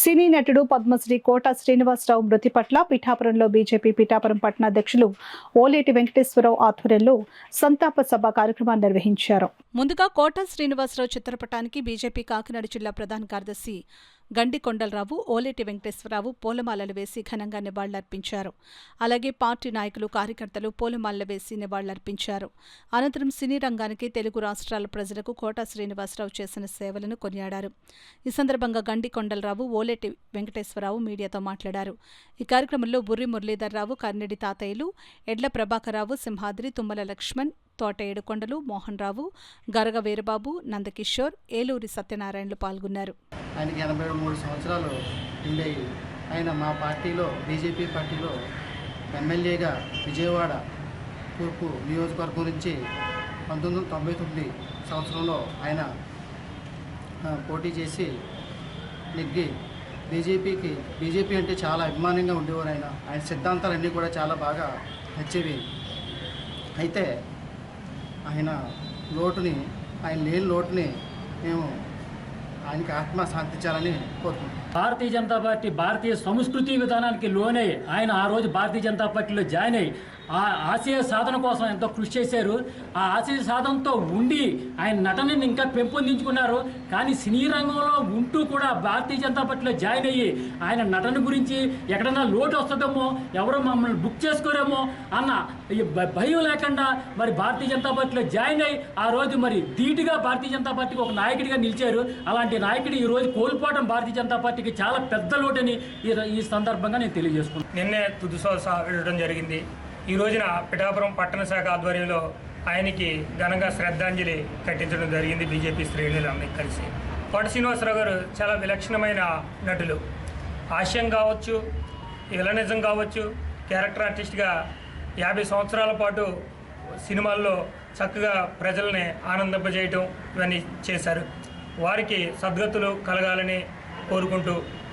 సినీ నటుడు పద్మశ్రీ కోట శ్రీనివాసరావు మృతి పట్ల పిఠాపురంలో బీజేపీ పిఠాపురం పట్టణాధ్యక్షులు ఓలేటి వెంకటేశ్వరరావు ఆధ్వర్యంలో సంతాప సభ కార్యక్రమాన్ని నిర్వహించారు. ముందుగా కోట శ్రీనివాసరావు చిత్రపటానికి బీజేపీ కాకినాడ జిల్లా ప్రధాన కార్యదర్శి గండి కొండలరావు, ఓలేటి వెంకటేశ్వరరావు పూలమాలలు వేసి ఘనంగా నివాళులర్పించారు. అలాగే పార్టీ నాయకులు, కార్యకర్తలు పూలమాలలు వేసి నివాళులర్పించారు. అనంతరం సినీ రంగానికి, తెలుగు రాష్ట్రాల ప్రజలకు కోట శ్రీనివాసరావు చేసిన సేవలను కొనియాడారు. ఈ సందర్భంగా గండి కొండలరావు, ఓలేటి వెంకటేశ్వరరావు మీడియాతో మాట్లాడారు. ఈ కార్యక్రమంలో బుర్రి మురళీధర్రావు, కర్నెడి తాతయ్యలు, ఎడ్ల ప్రభాకరరావు, సింహాద్రి, తుమ్మల లక్ష్మణ్, తోట ఏడుకొండలు, మోహన్ రావు, గరగ వీరబాబు, నందకిషోర్, ఏలూరి సత్యనారాయణలు పాల్గొన్నారు. ఆయనకి 83 సంవత్సరాలు ఉండేవి. ఆయన మా పార్టీలో, బీజేపీ పార్టీలో ఎమ్మెల్యేగా విజయవాడ తూర్పు నియోజకవర్గం నుంచి 1999 సంవత్సరంలో ఆయన పోటీ చేసి నెగ్గి బీజేపీ అంటే చాలా అభిమానంగా ఉండేవారు. ఆయన సిద్ధాంతాలన్నీ కూడా చాలా బాగా నచ్చేవి. అయితే ఆయన లేని లోటుని మేము ఆయనకి ఆత్మ శాంతించాలని కోరుకుంటున్నాం. భారతీయ జనతా పార్టీ భారతీయ సంస్కృతి విధానానికి లోనై ఆయన ఆ రోజు భారతీయ జనతా పార్టీలో జాయిన్ అయ్యి ఆ ఆశయ సాధన కోసం ఎంతో కృషి చేశారు. ఆ ఆశయ సాధనతో ఉండి ఆయన నటనని ఇంకా పెంపొందించుకున్నారు. కానీ సినీ రంగంలో ఉంటూ కూడా భారతీయ జనతా పార్టీలో జాయిన్ అయ్యి ఆయన నటన గురించి ఎక్కడన్నా లోటు వస్తుందేమో, ఎవరో మమ్మల్ని బుక్ చేసుకోరేమో అన్న భయం లేకుండా మరి భారతీయ జనతా పార్టీలో జాయిన్ అయ్యి ఆ రోజు మరి ధీటుగా భారతీయ జనతా పార్టీకి ఒక నాయకుడిగా నిలిచారు. అలాంటి నాయకుడు ఈ రోజు కోల్పోవడం భారతీయ జనతా పార్టీకి చాలా పెద్ద లోటని ఈ సందర్భంగా నేను తెలియజేసుకున్నాను. నిన్నే తుది శ్వాస విడడం జరిగింది. ఈ రోజున పిఠాపురం పట్టణ శాఖ ఆధ్వర్యంలో ఆయనకి ఘనంగా శ్రద్ధాంజలి కట్టించడం జరిగింది. బీజేపీ శ్రేణులందరూ కలిసి. కోట శ్రీనివాసరావు గారు చాలా విలక్షణమైన నటులు. హాస్యం కావచ్చు, విలనిజం కావచ్చు, క్యారెక్టర్ ఆర్టిస్ట్గా 50 సంవత్సరాల పాటు సినిమాల్లో చక్కగా ప్రజల్ని ఆనందింపజేయటం ఇవన్నీ చేశారు. వారికి సద్గతులు కలగాలని కోరుకుంటూ